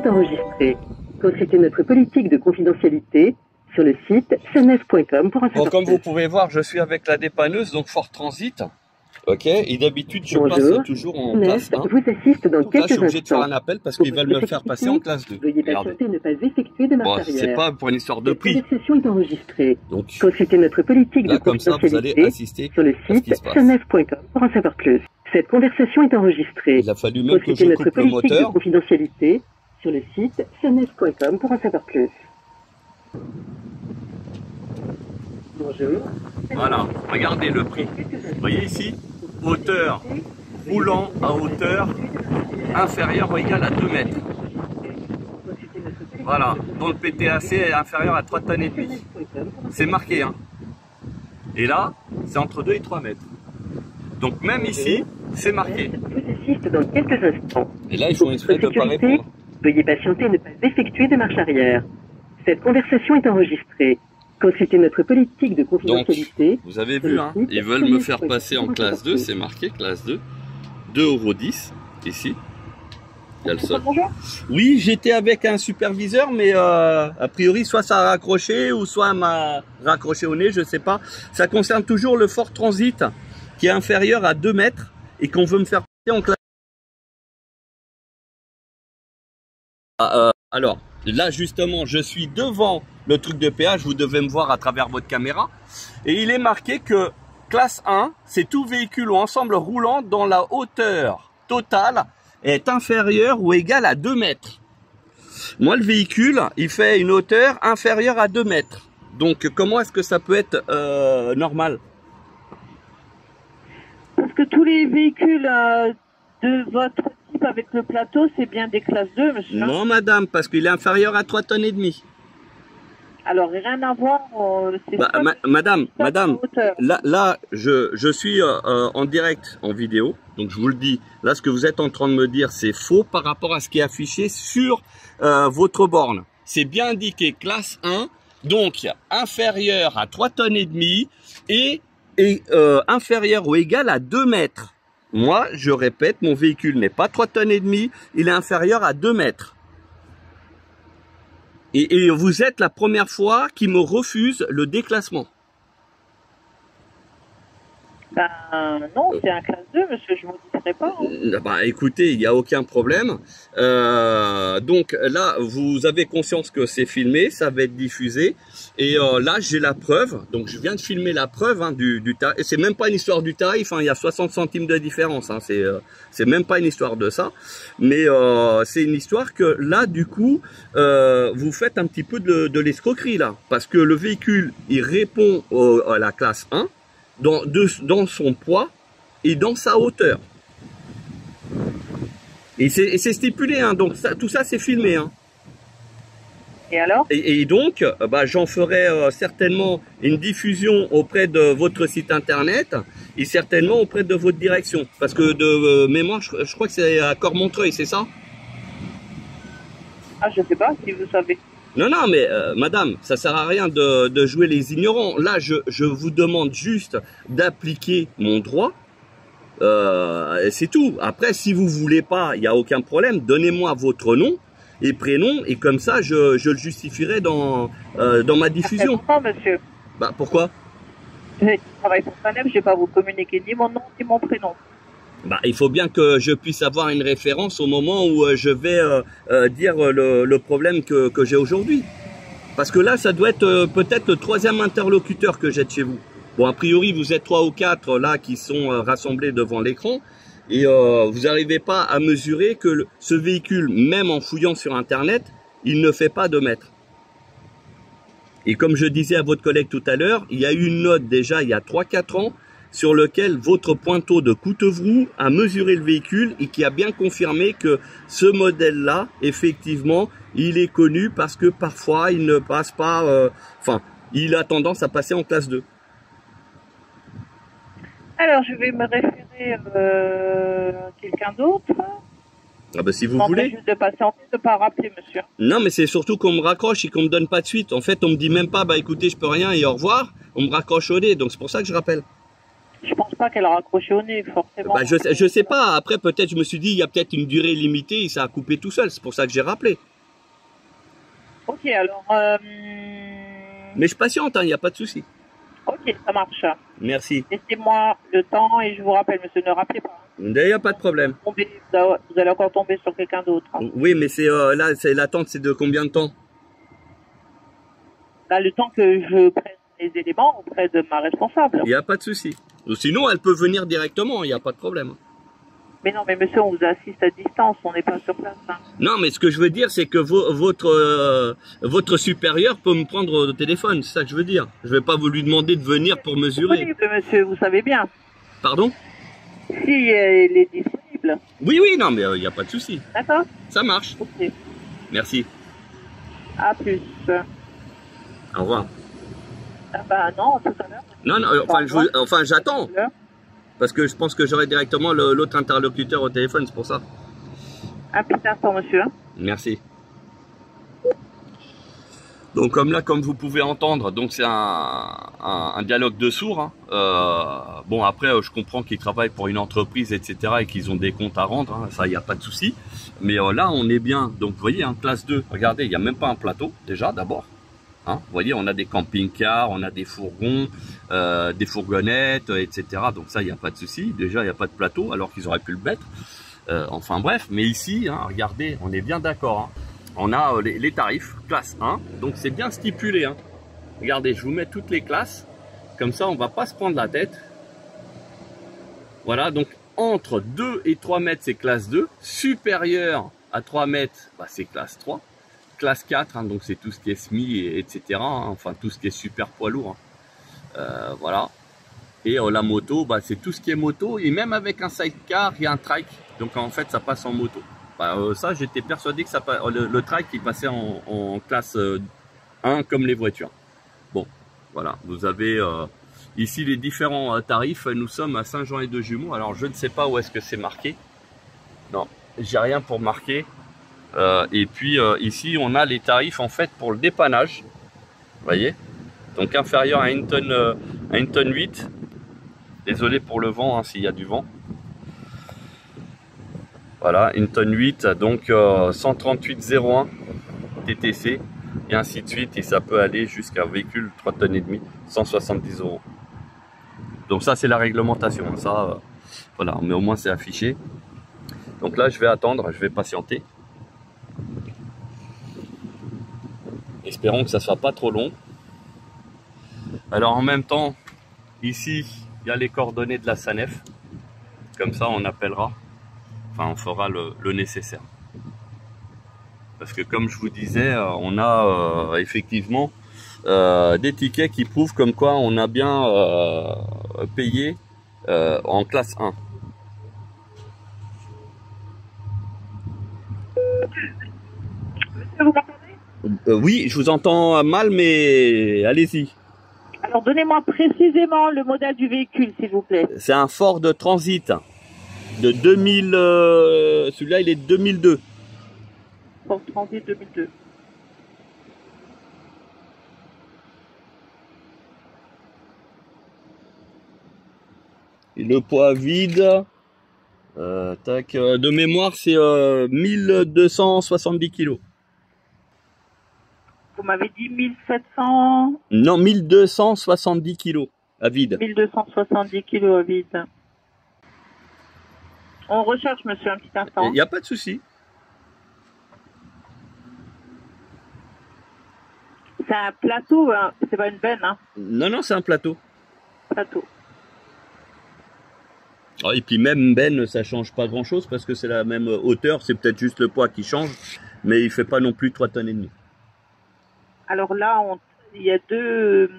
Enregistré. Consultez notre politique de confidentialité sur le site sanef.com pour en savoir Comme plus. vous pouvez voir, je suis avec la dépanneuse, donc Fort Transit. Ok, et d'habitude, je Bonjour. passe toujours en classe 1. vous assiste dans Donc là, je quelques suis obligé de faire instants. un appel parce qu'ils veulent me faire passer en classe 2. Veuillez Regardez. patienter et ne pas effectuer de marche Bon, arrière. c'est pas pour une histoire de Cette prix. conversation est enregistrée. Donc Consultez notre politique là, de comme ça, vous allez confidentialité assister sur le à ce site qui se passe. sanef.com pour en savoir plus. Cette conversation est enregistrée. Il a fallu même que Consultez je notre coupe le politique de moteur. confidentialité sur le site sanef.com pour en savoir plus. Bonjour. Voilà, regardez le prix. Vous voyez ici, hauteur, roulant à hauteur inférieure ou égale à 2 mètres. Voilà, dont le PTAC est inférieur à 3 tonnes et demie. C'est marqué, hein. Et là, c'est entre 2 et 3 mètres. Donc même ici, c'est marqué. Vous assiste dans quelques instants. Et là, ils font exprès de ne pas répondre. Veuillez patienter et ne pas effectuer de marche arrière. Cette conversation est enregistrée. Consultez notre politique de Donc, confidentialité. vous avez vu, hein, ils veulent me faire passer en classe 2, c'est marqué classe 2, 2,10 €, ici. Il y a le sol. Bonjour. Oui, j'étais avec un superviseur, mais a priori, soit ça a raccroché, ou soit elle m'a raccroché au nez, je sais pas. Ça concerne toujours le Fort Transit, qui est inférieur à 2 mètres, et qu'on veut me faire passer en classe. Alors, là, justement, je suis devant le truc de péage, vous devez me voir à travers votre caméra, et il est marqué que classe 1, c'est tout véhicule ou ensemble roulant dont la hauteur totale est inférieure ou égale à 2 mètres. Moi, le véhicule, il fait une hauteur inférieure à 2 mètres. Donc, comment est-ce que ça peut être normal? Parce que tous les véhicules de votre type avec le plateau, c'est bien des classes 2, monsieur. Non, madame, parce qu'il est inférieur à 3 tonnes et demie. Alors, rien à voir. C'est Bah, ça, madame, ça, madame, hauteur. là, je suis en direct, en vidéo, donc je vous le dis, là, ce que vous êtes en train de me dire, c'est faux par rapport à ce qui est affiché sur votre borne. C'est bien indiqué classe 1, donc inférieur à 3 tonnes et demie et inférieur ou égal à 2 mètres. Moi, je répète, mon véhicule n'est pas 3 tonnes et demie, il est inférieur à 2 mètres. Et vous êtes la première fois qui me refuse le déclassement. Ben, non, c'est un classe 2, monsieur, je ne vous dirai pas. Hein. Bah, écoutez, il n'y a aucun problème. Donc là, vous avez conscience que c'est filmé, ça va être diffusé. Et là, j'ai la preuve. Donc je viens de filmer la preuve hein, du tarif. Et c'est même pas une histoire du tarif, hein, il y a 60 centimes de différence. Hein, c'est même pas une histoire de ça. Mais c'est une histoire que là, du coup, vous faites un petit peu de l'escroquerie là. Parce que le véhicule, il répond à la classe 1. Dans son poids et dans sa hauteur. Et c'est stipulé, hein, donc ça, tout ça c'est filmé. Hein. Et alors? Et donc, bah, j'en ferai certainement une diffusion auprès de votre site internet et certainement auprès de votre direction. Parce que de mémoire, je crois que c'est à Cormontreuil, c'est ça? Ah, je sais pas, si vous savez. Non, non, mais madame, ça sert à rien de jouer les ignorants. Là, je vous demande juste d'appliquer mon droit. C'est tout. Après, si vous voulez pas, il n'y a aucun problème. Donnez-moi votre nom et prénom et comme ça, je le justifierai dans ma diffusion. Pourquoi, monsieur? Bah, pourquoi? Je travaille pour Sanef, je ne vais pas vous communiquer ni mon nom ni mon prénom. Bah, il faut bien que je puisse avoir une référence au moment où je vais dire le problème que j'ai aujourd'hui. Parce que là, ça doit être peut-être le 3e interlocuteur que j'ai de chez vous. Bon, a priori, vous êtes 3 ou 4 là qui sont rassemblés devant l'écran. Et vous n'arrivez pas à mesurer que ce véhicule, même en fouillant sur Internet, il ne fait pas 2 mètres. Et comme je disais à votre collègue tout à l'heure, il y a eu une note déjà il y a 3-4 ans sur lequel votre pointeau de Coutevroux a mesuré le véhicule et qui a bien confirmé que ce modèle-là, effectivement, il est connu parce que parfois il ne passe pas, il a tendance à passer en classe 2. Alors, je vais me référer à quelqu'un d'autre. Ah bah si vous M'empêche voulez. juste de patienter, de ne pas rappeler, monsieur. Non, mais c'est surtout qu'on me raccroche et qu'on me donne pas de suite. En fait, on me dit même pas, bah écoutez, je peux rien et au revoir. On me raccroche au nez, donc c'est pour ça que je rappelle. Je pense pas qu'elle a raccroché au nez, forcément. Bah je sais pas. Après, peut-être, je me suis dit, il y a peut-être une durée limitée et ça a coupé tout seul. C'est pour ça que j'ai rappelé. Ok, alors... Mais je patiente, hein, il n'y a pas de souci. Ok, ça marche. Merci. Laissez-moi le temps et je vous rappelle, monsieur, ne rappelez pas. Il n'y a pas de problème. Vous allez encore tomber sur quelqu'un d'autre. Oui, mais c'est là, c'est l'attente, c'est de combien de temps? Là, le temps que je prenne les éléments auprès de ma responsable. Il n'y a pas de souci. Ou sinon, elle peut venir directement, il n'y a pas de problème. Mais non, mais monsieur, on vous assiste à distance, on n'est pas sur place. Hein. Non, mais ce que je veux dire, c'est que votre supérieur peut me prendre au téléphone, c'est ça que je veux dire. Je vais pas vous lui demander de venir pour mesurer. Disponible, monsieur, vous savez bien. Pardon? Si elle est disponible. Oui, oui, non, mais il n'y a pas de souci. D'accord? Ça marche. Ok. Merci. À plus. Au revoir. Ah bah non, tout à l'heure. Non, non, enfin, j'attends. Parce que je pense que j'aurai directement l'autre interlocuteur au téléphone, c'est pour ça. Un petit instant, monsieur. Merci. Donc comme là, comme vous pouvez entendre, donc c'est un dialogue de sourds. Hein. Bon après, je comprends qu'ils travaillent pour une entreprise, etc. et qu'ils ont des comptes à rendre. Hein. Ça, il n'y a pas de souci. Mais là, on est bien. Donc vous voyez, hein, classe 2. Regardez, il n'y a même pas un plateau déjà d'abord. Hein. Vous voyez, on a des camping-cars, on a des fourgons, des fourgonnettes, etc. Donc ça, il n'y a pas de souci. Déjà, il n'y a pas de plateau, alors qu'ils auraient pu le mettre. Enfin bref, mais ici, hein, regardez, on est bien d'accord. Hein. On a les tarifs, classe 1, donc c'est bien stipulé. Hein. Regardez, je vous mets toutes les classes, comme ça on va pas se prendre la tête. Voilà, donc entre 2 et 3 mètres c'est classe 2, supérieur à 3 mètres bah, c'est classe 3, classe 4, hein, donc c'est tout ce qui est SMI, etc. Hein, enfin tout ce qui est super poids lourd. Hein. Voilà. Et la moto, bah, c'est tout ce qui est moto, et même avec un sidecar, il y a un trike, donc en fait ça passe en moto. Bah, ça, j'étais persuadé que ça le trike il passait en classe 1 comme les voitures. Bon, voilà, vous avez ici les différents tarifs. Nous sommes à Saint-Jean-et-de-Jumeaux. Alors, je ne sais pas où est-ce que c'est marqué. Non, j'ai rien pour marquer. Et puis ici, on a les tarifs en fait pour le dépannage. Vous voyez, donc inférieur à 1 tonne 8. Désolé pour le vent, hein, s'il y a du vent. Voilà, 1 tonne 8, donc 138,01 TTC, et ainsi de suite, et ça peut aller jusqu'à un véhicule 3 tonnes et demi, 170 €. Donc ça, c'est la réglementation, hein, ça, voilà, mais au moins c'est affiché. Donc là, je vais attendre, je vais patienter. Espérons que ça ne soit pas trop long. Alors en même temps, ici, il y a les coordonnées de la SANEF, comme ça on appellera. Enfin, on fera le nécessaire. Parce que comme je vous disais, on a effectivement des tickets qui prouvent comme quoi on a bien payé en classe 1. Vous m'entendez? Oui, je vous entends mal, mais allez-y. Alors, donnez-moi précisément le modèle du véhicule, s'il vous plaît. C'est un Ford Transit de 2000, celui-là il est de 2002. Ford Transit 2002. Et le poids vide, de mémoire c'est 1270 kg. Vous m'avez dit 1700... Non, 1270 kg à vide. 1270 kilos à vide. On recherche, monsieur, un petit instant. Il n'y a pas de souci. C'est un plateau, hein. C'est pas une benne, hein. Non, non, c'est un plateau. Plateau. Oh, et puis même Ben, ça change pas grand chose parce que c'est la même hauteur, c'est peut-être juste le poids qui change, mais il fait pas non plus 3 tonnes et demie. Alors là, il y a deux...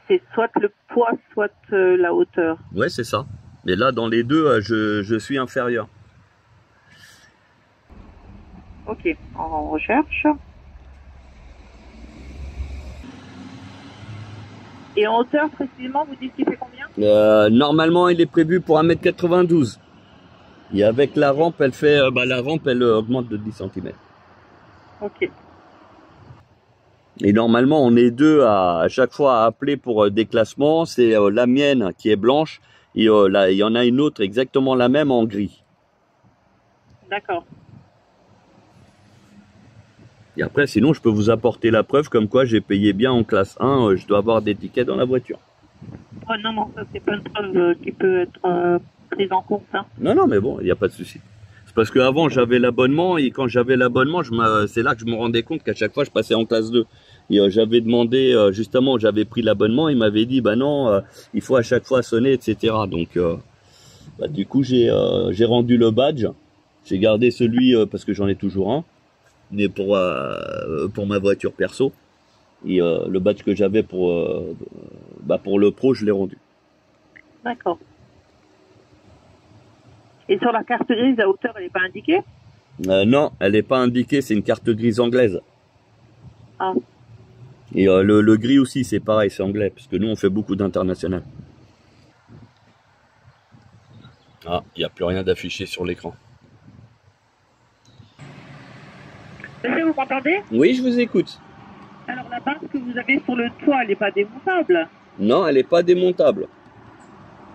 C'est soit le poids, soit la hauteur. Ouais, c'est ça. Mais là, dans les deux, je suis inférieur. Ok, on recherche. Et en hauteur, précisément, vous dites qu'il fait combien? Normalement, il est prévu pour 1,92 m. Et avec la rampe, elle fait, la rampe, elle augmente de 10 cm. Ok. Et normalement, on est deux à chaque fois à appeler pour des classements. C'est la mienne qui est blanche. Et là, il y en a une autre exactement la même en gris. D'accord. Et après, sinon, je peux vous apporter la preuve comme quoi j'ai payé bien en classe 1. Je dois avoir des tickets dans la voiture. Oh, non, non, ça c'est pas une preuve qui peut être prise en compte. Hein. Non, mais bon, il n'y a pas de souci. C'est parce qu'avant, j'avais l'abonnement. Et quand j'avais l'abonnement, c'est là que je me rendais compte qu'à chaque fois, je passais en classe 2. Et j'avais demandé, justement, j'avais pris l'abonnement. Il m'avait dit, bah non, il faut à chaque fois sonner, etc. Donc, du coup, j'ai rendu le badge. J'ai gardé celui, parce que j'en ai toujours un. Mais pour ma voiture perso. Et le badge que j'avais pour le pro, je l'ai rendu. D'accord. Et sur la carte grise, la hauteur, elle n'est pas indiquée? Non, elle n'est pas indiquée, c'est une carte grise anglaise. Ah. Et le gris aussi, c'est pareil, c'est anglais, parce que nous, on fait beaucoup d'international. Ah, il n'y a plus rien d'affiché sur l'écran. Monsieur, vous m'entendez? Oui, je vous écoute. Alors la barre que vous avez sur le toit, elle n'est pas démontable? Non, elle n'est pas démontable.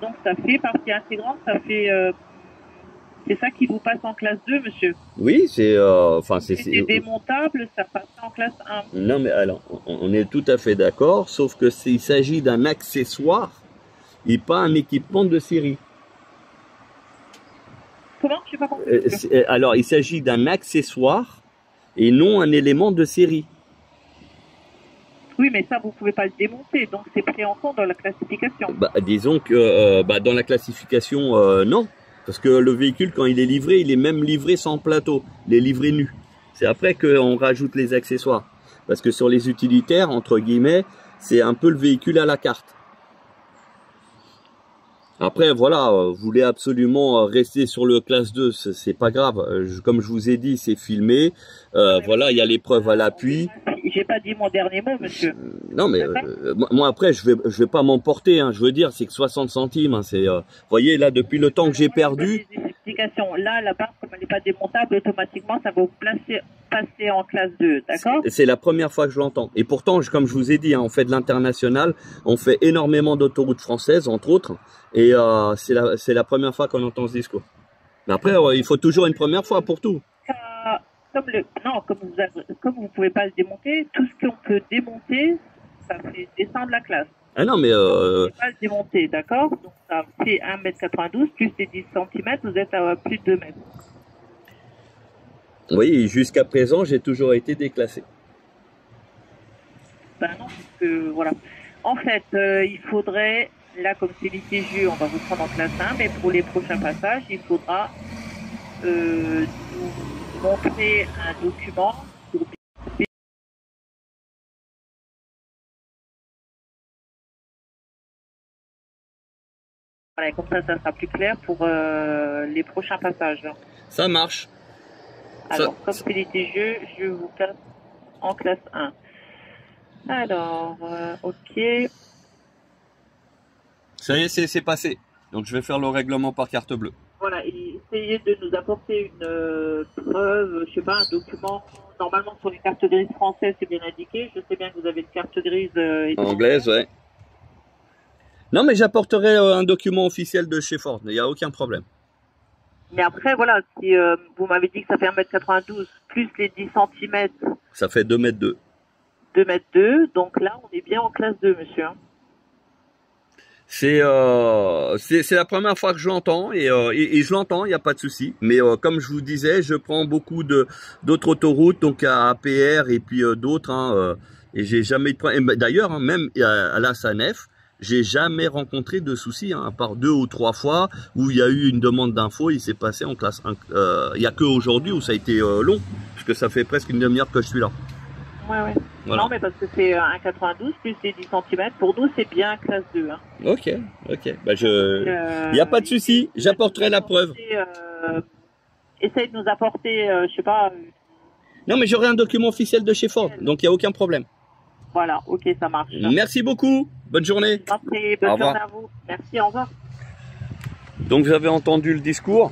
Donc ça fait partie intégrante, ça fait... c'est ça qui vous passe en classe 2, monsieur? Oui, c'est... c'est démontable, ça passe en classe 1. Non, mais alors, on est tout à fait d'accord, sauf que il s'agit d'un accessoire et pas un équipement de série. Comment? Je n'ai pas compris. Alors, il s'agit d'un accessoire et non un élément de série. Oui, mais ça, vous ne pouvez pas le démonter, donc c'est pris en compte dans la classification. Disons que dans la classification, non. Parce que le véhicule, quand il est même livré sans plateau. Il est livré nu. C'est après qu'on rajoute les accessoires. Parce que sur les utilitaires, entre guillemets, c'est un peu le véhicule à la carte. Après, voilà, vous voulez absolument rester sur le classe 2, c'est pas grave. Comme je vous ai dit, c'est filmé. Voilà, il y a les preuves à l'appui. J'ai pas dit mon dernier mot, monsieur. Non, mais moi après, je vais pas m'emporter. Hein. Je veux dire, c'est que 60 centimes. Hein, c'est, voyez, là, depuis le temps que j'ai perdu. Là, la barre, comme elle n'est pas démontable, automatiquement, ça va vous passer en classe 2, d'accord? C'est la première fois que je l'entends. Et pourtant, comme je vous ai dit, hein, on fait de l'international, on fait énormément d'autoroutes françaises, entre autres. Et c'est la première fois qu'on entend ce discours. Mais après, il faut toujours une première fois pour tout. Comme vous pouvez pas le démonter, tout ce qu'on peut démonter, ça fait descendre la classe. Ah non, mais vous ne pouvez pas le démonter, d'accord? Donc ça fait 1,92 m plus les 10 cm, vous êtes à plus de 2 mètres. Oui, jusqu'à présent, j'ai toujours été déclassé. Ben non, parce que voilà. En fait, il faudrait, là comme c'est l'ITG, on va vous prendre en classe 1, mais pour les prochains passages, il faudra nous montrer un document pour voilà, comme ça sera plus clair pour les prochains passages. Ça marche. Alors, comme c'est l'ITG, je vous place en classe 1. Alors, ok. Ça y est, c'est passé. Donc je vais faire le règlement par carte bleue. Voilà, et essayez de nous apporter une preuve, je sais pas, un document. Normalement sur les cartes grises françaises, c'est bien indiqué. Je sais bien que vous avez une carte grise anglaise, ouais. Non, mais j'apporterai un document officiel de chez Ford. Il n'y a aucun problème. Mais après, voilà, si vous m'avez dit que ça fait 1,92 m plus les 10 cm. Ça fait 2,2 m. 2,2 m, donc là, on est bien en classe 2, monsieur. C'est la première fois que je l'entends et je l'entends, il n'y a pas de souci. Mais comme je vous disais, je prends beaucoup d'autres autoroutes, donc à APR et puis d'autres. Hein, et j'ai jamais eu de problème. D'ailleurs, hein, même à la SANEF, j'ai jamais rencontré de soucis, hein, à part 2 ou 3 fois où il y a eu une demande d'info, il s'est passé en classe 1. Il n'y a que aujourd'hui où ça a été long, puisque ça fait presque une demi-heure que je suis là. Ouais. Voilà. Non, mais parce que c'est 1,92 plus les 10 cm. Pour nous, c'est bien classe 2. Hein. Ok. Bah, il n'y a pas de souci. J'apporterai la preuve. Essaye de nous apporter, je sais pas... Non, mais j'aurai un document officiel de chez Ford, donc il n'y a aucun problème. Voilà, ok, ça marche. Merci beaucoup. Bonne journée. Bonne journée à vous. Merci, au revoir. Donc vous avez entendu le discours.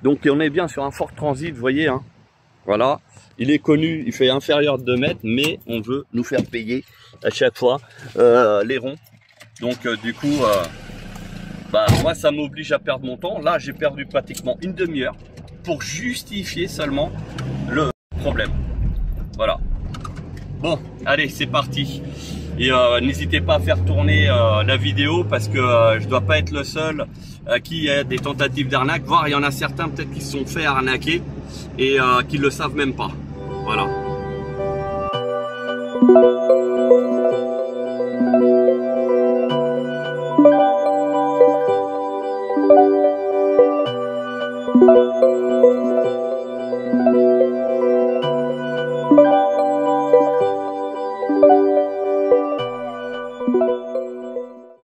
Donc on est bien sur un Ford Transit, vous voyez. Hein. Voilà. Il est connu, il fait inférieur de 2 mètres, mais on veut nous faire payer à chaque fois les ronds. Donc du coup, moi ça m'oblige à perdre mon temps. Là j'ai perdu pratiquement une demi-heure pour justifier seulement le problème. Voilà. Bon, allez, c'est parti. Et n'hésitez pas à faire tourner la vidéo parce que je dois pas être le seul qui a des tentatives d'arnaque. Voire il y en a certains peut-être qui se sont fait arnaquer et qui le savent même pas. Voilà.